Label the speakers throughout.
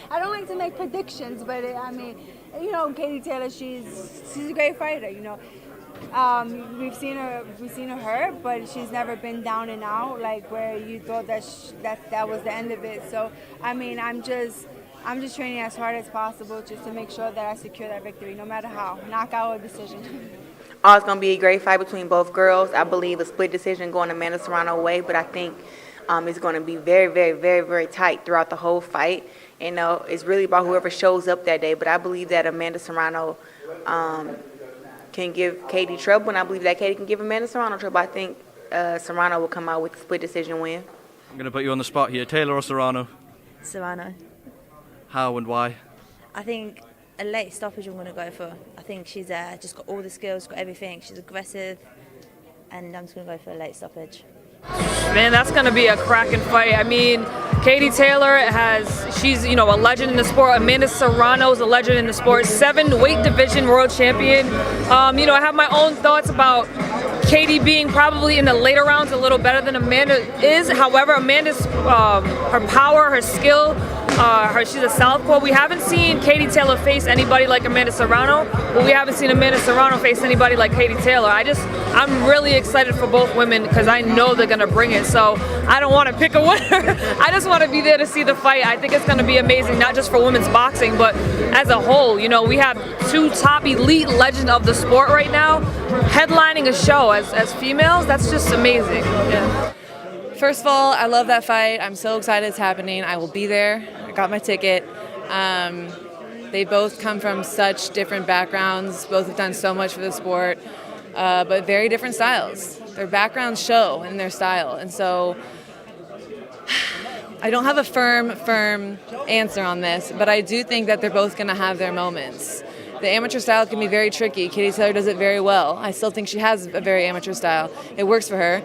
Speaker 1: I don't like to make predictions, but I mean, you know, Katie Taylor, she's a great fighter. You know, we've seen her hurt, but she's never been down and out like where you thought that was the end of it. So I mean, I'm just training as hard as possible just to make sure that I secure that victory, no matter how, knockout or decision.
Speaker 2: Oh, it's going to be a great fight between both girls. I believe a split decision going Amanda Serrano way, but I think it's going to be very, very, very, very tight throughout the whole fight. You know, it's really about whoever shows up that day, but I believe that Amanda Serrano can give Katie trouble, and I believe that Katie can give Amanda Serrano trouble. I think Serrano will come out with a split decision win.
Speaker 3: I'm going to put you on the spot here. Taylor or Serrano?
Speaker 4: Serrano.
Speaker 3: How and why?
Speaker 4: I think a late stoppage I'm going to go for. I think she's just got all the skills, got everything. She's aggressive, and I'm just going to go for a late stoppage.
Speaker 5: Man, that's going to be a cracking fight. I mean, Katie Taylor she's, you know, a legend in the sport. Amanda Serrano's a legend in the sport. 7 weight division world champion. You know, I have my own thoughts about Katie being probably in the later rounds a little better than Amanda is. However, Amanda's, her power, her skill, she's a southpaw. We haven't seen Katie Taylor face anybody like Amanda Serrano, but we haven't seen Amanda Serrano face anybody like Katie Taylor. I'm really excited for both women because I know they're gonna bring it. So I don't want to pick a winner. I just want to be there to see the fight. I think it's gonna be amazing, not just for women's boxing, but as a whole. You know, we have 2 top elite legends of the sport right now headlining a show as females. That's just amazing. Yeah.
Speaker 6: First of all, I love that fight. I'm so excited it's happening. I will be there. I got my ticket. They both come from such different backgrounds. Both have done so much for the sport, but very different styles. Their backgrounds show in their style. And so I don't have a firm answer on this, but I do think that they're both going to have their moments. The amateur style can be very tricky. Katie Taylor does it very well. I still think she has a very amateur style. It works for her.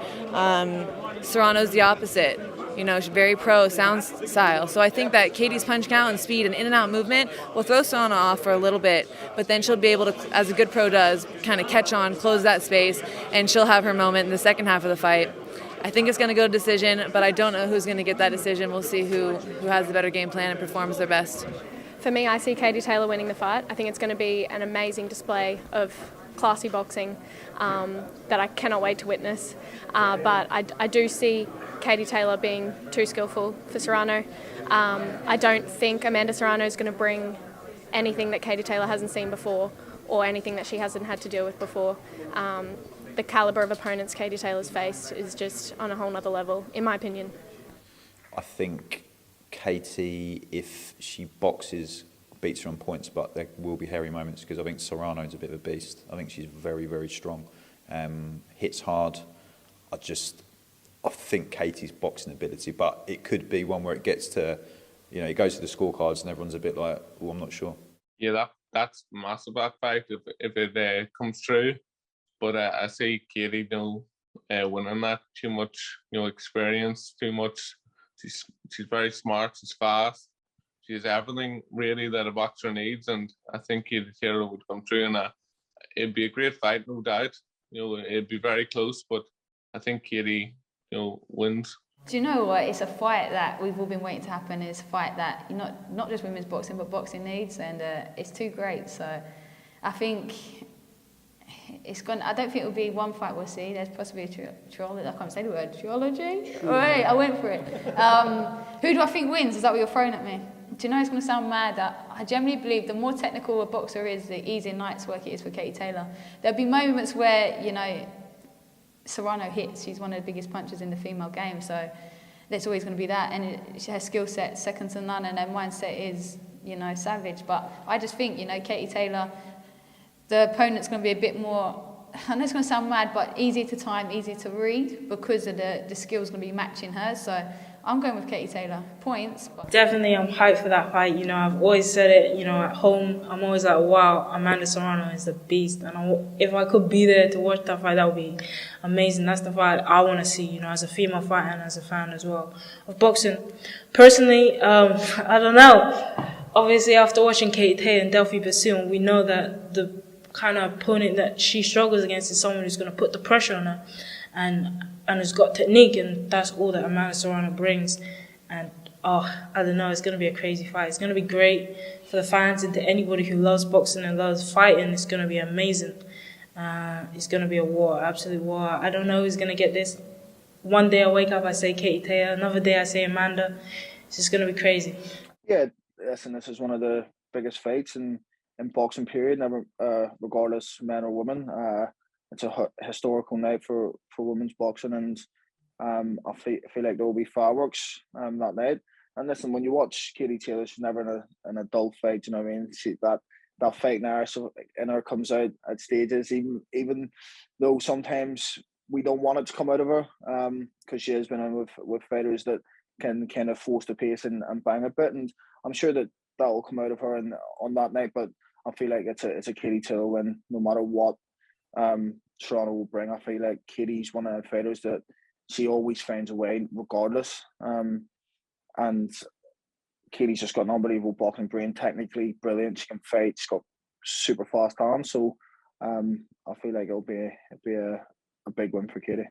Speaker 6: Serrano's the opposite. You know, she's very pro sound style. So I think that Katie's punch count and speed and in and out movement will throw Serrano off for a little bit, but then she'll be able to, as a good pro does, kind of catch on, close that space, and she'll have her moment in the second half of the fight. I think it's going to go to decision, but I don't know who's going to get that decision. We'll see who has the better game plan and performs their best.
Speaker 7: For me, I see Katie Taylor winning the fight. I think it's going to be an amazing display of classy boxing that I cannot wait to witness. But I do see Katie Taylor being too skillful for Serrano. I don't think Amanda Serrano is going to bring anything that Katie Taylor hasn't seen before or anything that she hasn't had to deal with before. The calibre of opponents Katie Taylor's faced is just on a whole nother level, in my opinion.
Speaker 8: I think Katie, if she boxes, beats her on points, but there will be hairy moments because I think Serrano's a bit of a beast. I think she's very, very strong. Hits hard. I think Katie's boxing ability, but it could be one where it gets to, you know, it goes to the scorecards and everyone's a bit like, oh, I'm not sure.
Speaker 9: Yeah, that's massive, that fight, if it comes through. But I see Katie, you know, winning that. Too much, you know, experience, too much. She's very smart, she's fast. She has everything really that a boxer needs, and I think Katie Taylor would come through, and it'd be a great fight, no doubt. You know, it'd be very close, but I think Katie, you know, wins.
Speaker 10: Do you know what? It's a fight that we've all been waiting to happen. It's a fight that not just women's boxing, but boxing needs, and it's too great. So I think it's gone. I don't think it'll be one fight we'll see. There's possibly a trilogy. I can't say the word trilogy. Wait, I went for it. Who do I think wins? Is that what you're throwing at me? Do you know it's going to sound mad? I generally believe the more technical a boxer is, the easier night's work it is for Katie Taylor. There'll be moments where, you know, Serrano hits. She's one of the biggest punchers in the female game, so there's always going to be that. And her skill set second to none, and her mindset is, you know, savage. But I just think, you know, Katie Taylor, the opponent's going to be a bit more, I know it's going to sound mad, but easy to time, easy to read because of the skills going to be matching hers. So I'm going with Katie Taylor. Points. But.
Speaker 11: Definitely, I'm hyped for that fight. You know, I've always said it, you know, at home. I'm always like, wow, Amanda Serrano is a beast. And if I could be there to watch that fight, that would be amazing. That's the fight I want to see, you know, as a female fighter and as a fan as well of boxing. Personally, I don't know. Obviously, after watching Katie Taylor and Delphi Bassoon, we know that the kind of opponent that she struggles against is someone who's going to put the pressure on her and has got technique, and that's all that Amanda Serrano brings. And oh, I don't know, it's going to be a crazy fight. It's going to be great for the fans and to anybody who loves boxing and loves fighting. It's going to be amazing. It's going to be a war, absolute war. I don't know who's going to get this. One day I wake up, I say Katie Taylor. Another day I say Amanda. It's just going to be crazy.
Speaker 12: Yeah, listen, this is one of the biggest fights in boxing period, never, regardless men or women. It's a historical night for women's boxing, and I feel like there will be fireworks that night. And listen, when you watch Katie Taylor, she's never in a dull fight. You know what I mean? That fight in her comes out at stages, even though sometimes we don't want it to come out of her, because she has been in with fighters that can kind of force the pace and bang a bit. And I'm sure that will come out of her on that night. But I feel like it's a Katie Taylor win, no matter what Serrano will bring. I feel like Katie's one of the fighters that she always finds a way, regardless. And Katie's just got an unbelievable boxing brain, technically brilliant. She can fight. She's got super fast hands. So I feel like it'll be a big win for Katie.